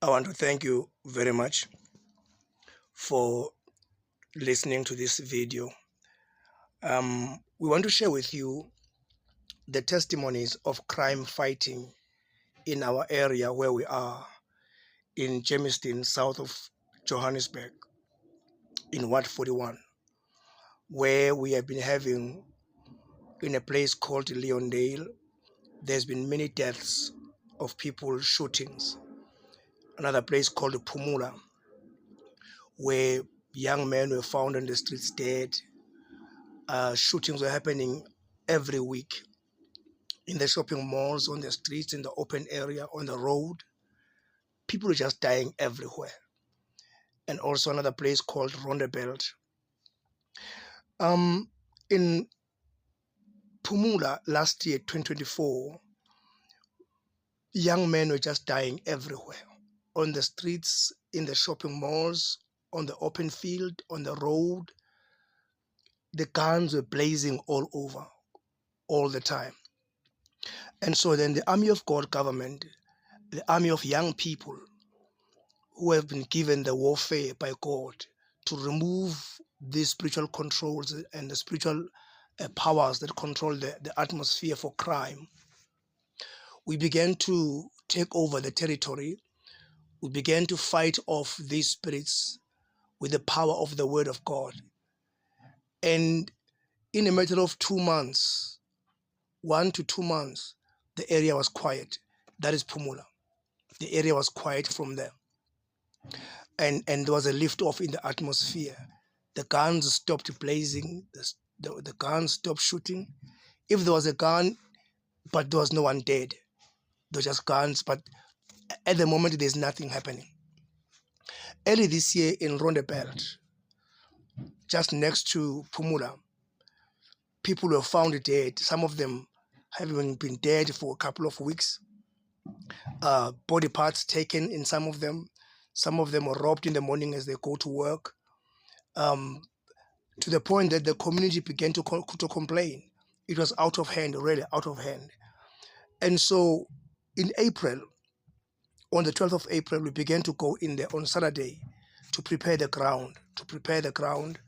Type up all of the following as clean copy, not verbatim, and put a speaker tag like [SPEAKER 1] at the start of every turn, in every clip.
[SPEAKER 1] I want to thank you very much for listening to this video. We want to share with you the testimonies of crime fighting in our area where we are in Germiston, south of Johannesburg, in Ward 41, where we have been having in a place called Leondale. There's been many deaths of people, shootings. Another place called Pumula, where young men were found on the streets dead. Shootings were happening every week in the shopping malls, on the streets, in the open area, on the road. People are just dying everywhere. And also another place called Rondebelt. In Pumula last year, 2024, young men were just dying everywhere, on the streets, in the shopping malls, on the open field, on the road. The guns were blazing all over, all the time. And so then the Army of God government, the army of young people who have been given the warfare by God to remove these spiritual controls and the spiritual powers that control the atmosphere for crime, we began to take over the territory. We began to fight off these spirits with the power of the word of God. And in a matter of 2 months, 1 to 2 months, the area was quiet. That is Pumula. The area was quiet from there. And there was a lift off in the atmosphere. The guns stopped blazing. The guns stopped shooting. If there was a gun, but there was no one dead, there were just guns. But at the moment, there's nothing happening. Early this year in Rondebelt, just next to Pumula, people were found dead. Some of them having been dead for a couple of weeks. Body parts taken in some of them. Some of them were robbed in the morning as they go to work. To the point that the community began to complain. It was out of hand, really out of hand. And so in April, on the 12th of April, we began to go in there on Saturday to prepare the ground,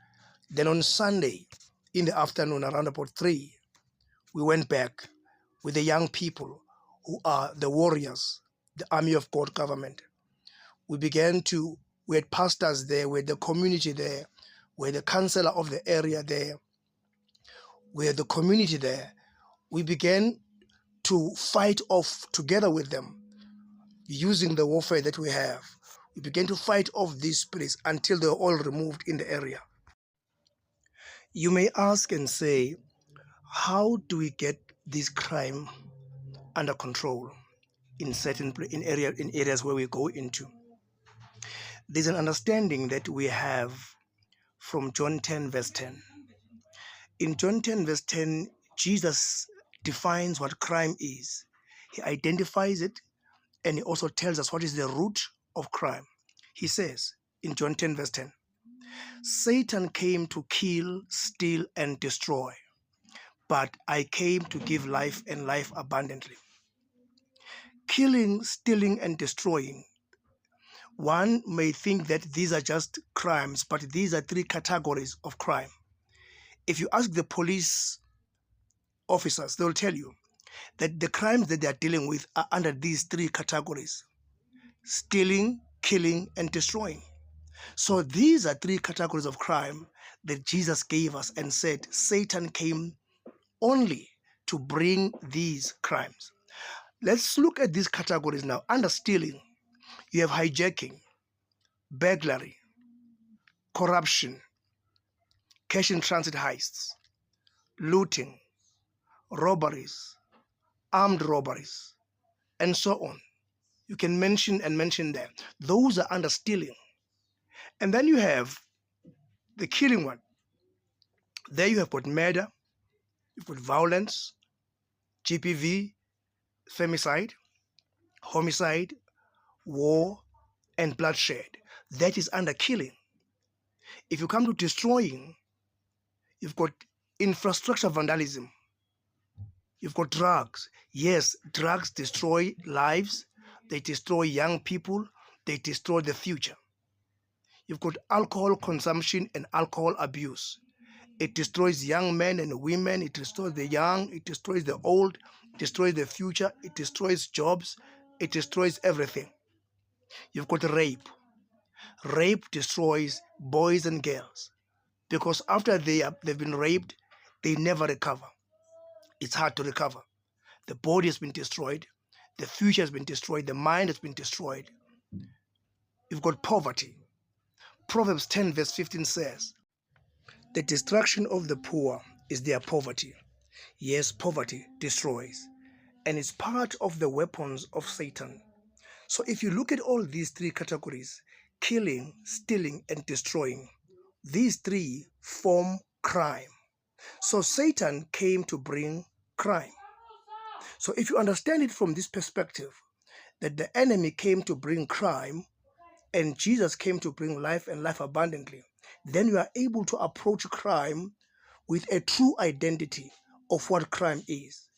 [SPEAKER 1] Then on Sunday, in the afternoon, around about 3, we went back with the young people who are the warriors, the Army of God government. We had pastors there, we had the community there, we had the councillor of the area there, we had the community there. We began to fight off together with them, using the warfare that we have. We began to fight off these spirits until they were all removed in the area. You may ask and say, how do we get this crime under control in areas where we go into? There's an understanding that we have from John 10 verse 10. In John 10 verse 10, Jesus defines what crime is. He identifies it, and he also tells us what is the root of crime. He says in John 10 verse 10, Satan came to kill, steal, and destroy, but I came to give life and life abundantly. Killing, stealing, and destroying. One may think that these are just crimes, but these are 3 categories of crime. If you ask the police officers, they'll tell you that the crimes that they are dealing with are under these 3 categories: stealing, killing, and destroying. So these are 3 categories of crime that Jesus gave us and said Satan came only to bring these crimes. Let's look at these categories now. Under stealing, you have hijacking, burglary, corruption, cash in transit heists, looting, robberies, armed robberies, and so on. You can mention them. Those are under stealing. And then you have the killing one. There you have got murder, you've got violence, GPV, femicide, homicide, war, and bloodshed. That is under killing. If you come to destroying, you've got infrastructure vandalism. You've got drugs. Yes, drugs destroy lives. They destroy young people. they destroy the future. You've got alcohol consumption and alcohol abuse. It destroys young men and women. It destroys the young. It destroys the old. It destroys the future. It destroys jobs. It destroys everything. You've got rape. Rape destroys boys and girls because after they've been raped, they never recover. It's hard to recover. The body has been destroyed. The future has been destroyed. The mind has been destroyed. You've got poverty. Proverbs 10 verse 15 says, the destruction of the poor is their poverty. Yes, poverty destroys, and it's part of the weapons of Satan. So if you look at all these three categories, killing, stealing, and destroying, these three form crime. So Satan came to bring crime. So if you understand it from this perspective, that the enemy came to bring crime and Jesus came to bring life and life abundantly, then you are able to approach crime with a true identity of what crime is.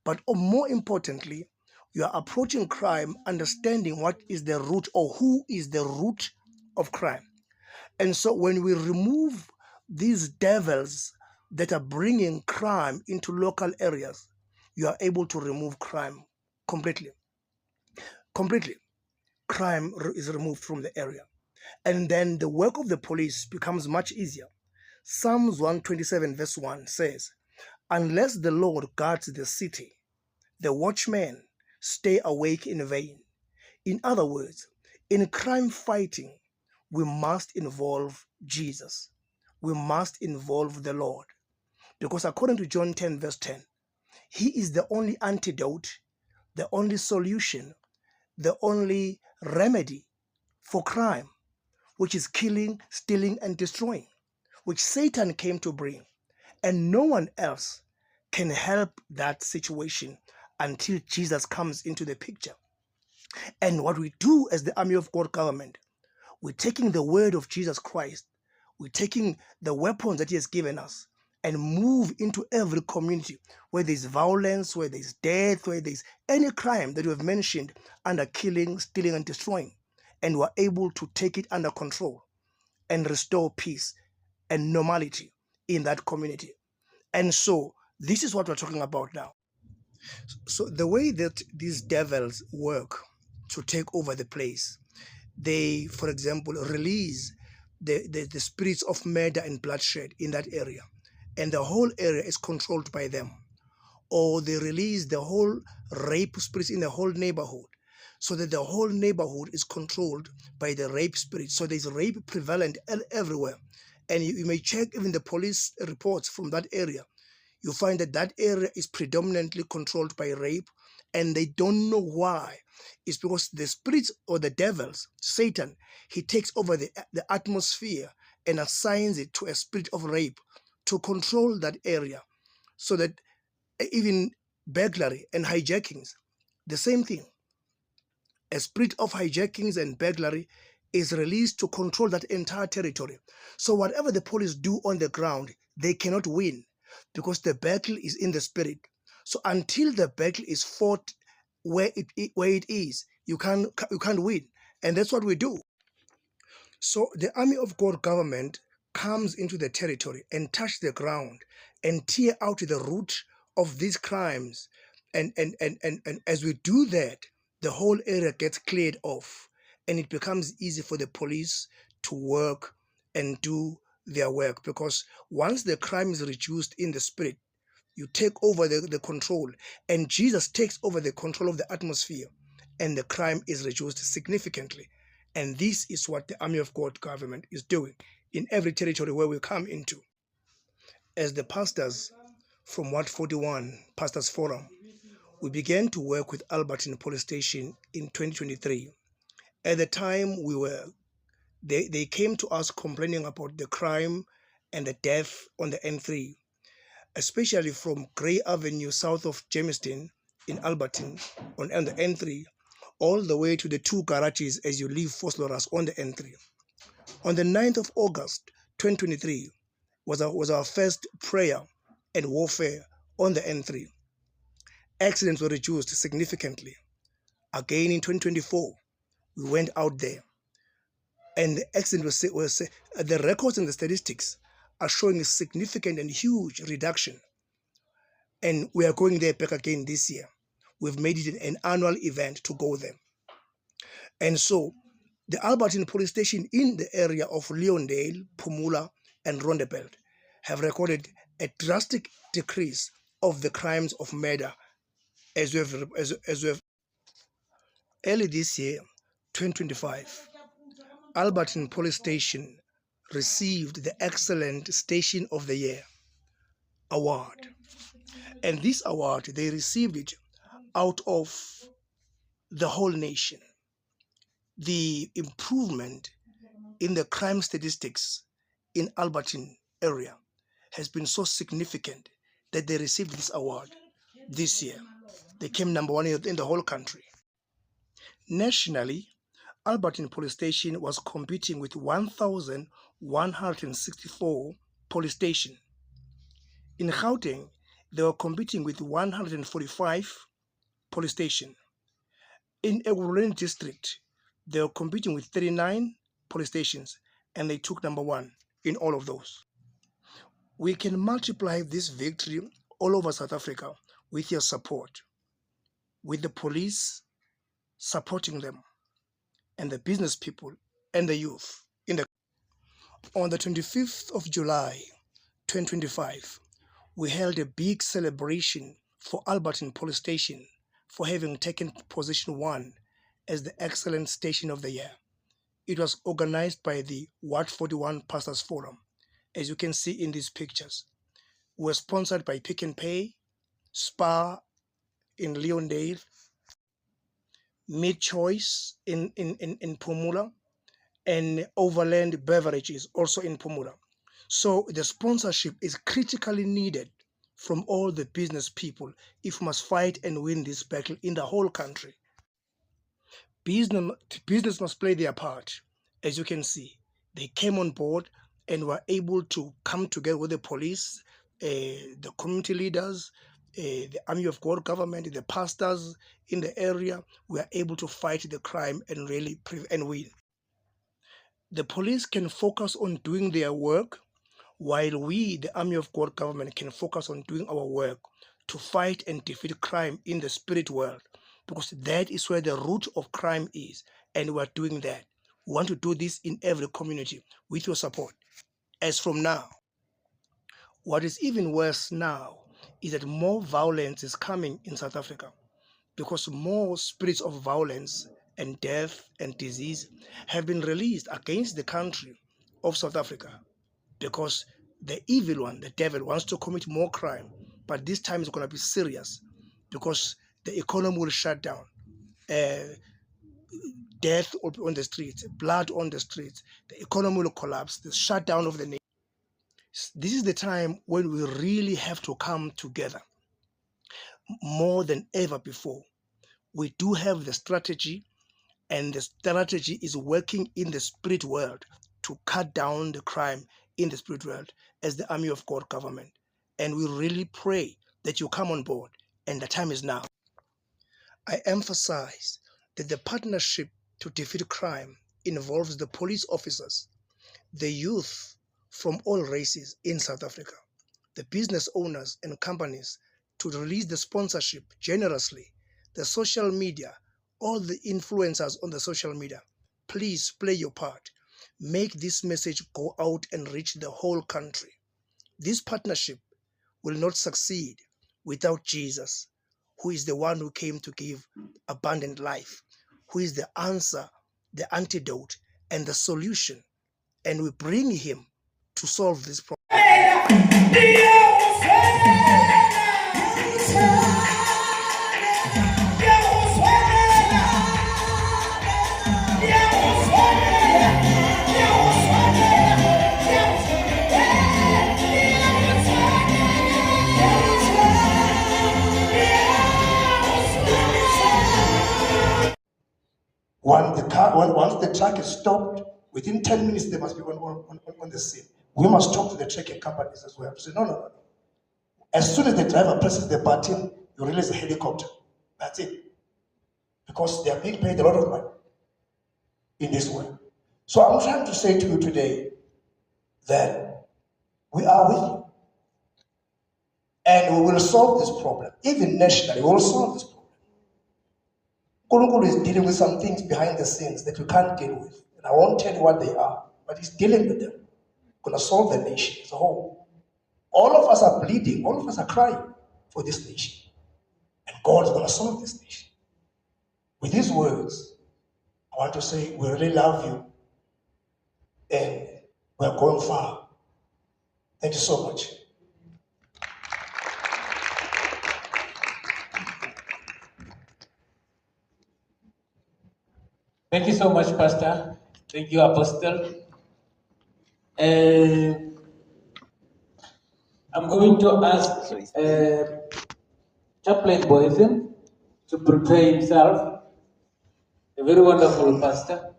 [SPEAKER 1] But more importantly, you are approaching crime understanding what is the root or who is the root of crime. And so when we remove these devils that are bringing crime into local areas, you are able to remove crime completely. Completely. Crime is removed from the area. And then the work of the police becomes much easier. Psalms 127 verse 1 says, unless the Lord guards the city, the watchmen stay awake in vain. In other words, in crime fighting, we must involve Jesus. We must involve the Lord. Because according to John 10 verse 10, he is the only antidote, the only solution, the only remedy for crime, which is killing, stealing, and destroying, which Satan came to bring. And no one else can help that situation until Jesus comes into the picture. And what we do as the army of God government, we're taking the word of Jesus Christ, we're taking the weapons that he has given us and move into every community where there's violence, where there's death, where there's any crime that we have mentioned under killing, stealing, and destroying. And we're able to take it under control and restore peace and normality in that community. And so this is what we're talking about now. So the way that these devils work to take over the place, they, for example, release the spirits of murder and bloodshed in that area, and the whole area is controlled by them. Or they release the whole rape spirits in the whole neighborhood, so that the whole neighborhood is controlled by the rape spirits. So there's rape prevalent everywhere. And you may check even the police reports from that area. You find that that area is predominantly controlled by rape, and they don't know why. It's because the spirits or the devils, Satan, he takes over the atmosphere and assigns it to a spirit of rape to control that area, so that even burglary and hijackings, the same thing. A spirit of hijackings and burglary is released to control that entire territory. So whatever the police do on the ground, they cannot win because the battle is in the spirit. So until the battle is fought where it is, you can't win. And that's what we do. So the army of God government comes into the territory and touch the ground and tear out the root of these crimes. And as we do that, the whole area gets cleared off, and it becomes easy for the police to work and do their work. Because once the crime is reduced in the spirit, you take over the control, and Jesus takes over the control of the atmosphere, and the crime is reduced significantly. And this is what the army of God government is doing in every territory where we come into. As the pastors from Ward 41 Pastors Forum, we began to work with Alberton Police Station in 2023. At the time, they came to us complaining about the crime and the death on the N3, especially from Gray Avenue south of Jamestown in Alberton on the N3, all the way to the two garages as you leave Fosloras on the N3. On the 9th of August 2023 was our first prayer and warfare on the N3. Accidents were reduced significantly. Again in 2024, We went out there, and the accident the records and the statistics are showing a significant and huge reduction. And we are going there back again this year. We've made it an annual event to go there. And so the Albertine police station in the area of Leondale, Phumula, and Rondebelt have recorded a drastic decrease of the crimes of murder as we have early this year, 2025. Albertine police station received the Excellent Station of the Year award. And this award, they received it out of the whole nation. The improvement in the crime statistics in Albertine area has been so significant that they received this award this year. They came number one in the whole country. Nationally, Albertine police station was competing with 1,164 police stations. In Gauteng, they were competing with 145 police stations. In Ekurhuleni district, they were competing with 39 police stations, and they took number one in all of those. We can multiply this victory all over South Africa with your support, with the police supporting them, and the business people and the youth. On the 25th of July, 2025, we held a big celebration for Albertine Police Station for having taken position 1 as the Excellent Station of the Year. It was organized by the Ward 41 Pastors Forum, as you can see in these pictures. We were sponsored by Pick n Pay, Spa in Leondale, Mid Choice in Phumula, and Overland Beverages also in Phumula. So the sponsorship is critically needed from all the business people if we must fight and win this battle in the whole country. Business must play their part. As you can see, they came on board and were able to come together with the police, the community leaders, the Army of God government, the pastors in the area. Were able to fight the crime and really win. The police can focus on doing their work, while we, the Army of God government, can focus on doing our work to fight and defeat crime in the spirit world, because that is where the root of crime is, and we're doing that. We want to do this in every community with your support. As from now, what is even worse now is that more violence is coming in South Africa, because more spirits of violence and death and disease have been released against the country of South Africa, because the evil one, the devil, wants to commit more crime, but this time it's going to be serious, because the economy will shut down, death on the streets, blood on the streets, the economy will collapse, the shutdown of the nation. This is the time when we really have to come together more than ever before. We do have the strategy, and the strategy is working in the spirit world to cut down the crime in the spirit world as the Army of God government. And we really pray that you come on board, and the time is now. I emphasize that the partnership to defeat crime involves the police officers, the youth from all races in South Africa, the business owners and companies to release the sponsorship generously, the social media, all the influencers on the social media. Please play your part. Make this message go out and reach the whole country. This partnership will not succeed without Jesus, who is the one who came to give abundant life, who is the answer, the antidote, and the solution. And we bring him to solve this problem. Once the truck is stopped, within 10 minutes they must be on the scene. We must talk to the trucking companies as well. Say, no. As soon as the driver presses the button, you release a helicopter. That's it. Because they are being paid a lot of money. in this work. So I'm trying to say to you today that we are with you. And we will solve this problem. Even nationally, we will solve this problem. Kulukulu is dealing with some things behind the scenes that we can't deal with. And I won't tell you what they are, but he's dealing with them. Going to solve the nation as a whole. All of us are bleeding. All of us are crying for this nation. And God is going to solve this nation. With these words, I want to say we really love you. And we're going far. Thank you so much.
[SPEAKER 2] Thank you so much, Pastor. Thank you, Apostle. I'm going to ask Chaplain Boysen to prepare himself. A very wonderful pastor.